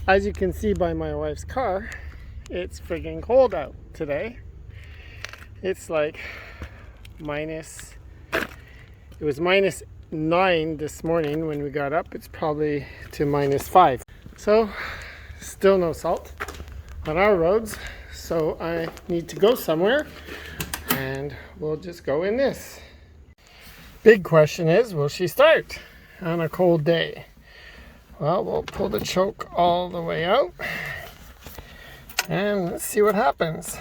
As you can see by my wife's car, it's friggin' cold out today. It's like it was -9 this morning when we got up. It's probably to -5. So still no salt on our roads. So I need to go somewhere and we'll just go in this. Big question is, will she start on a cold day? Well, we'll pull the choke all the way out and let's see what happens.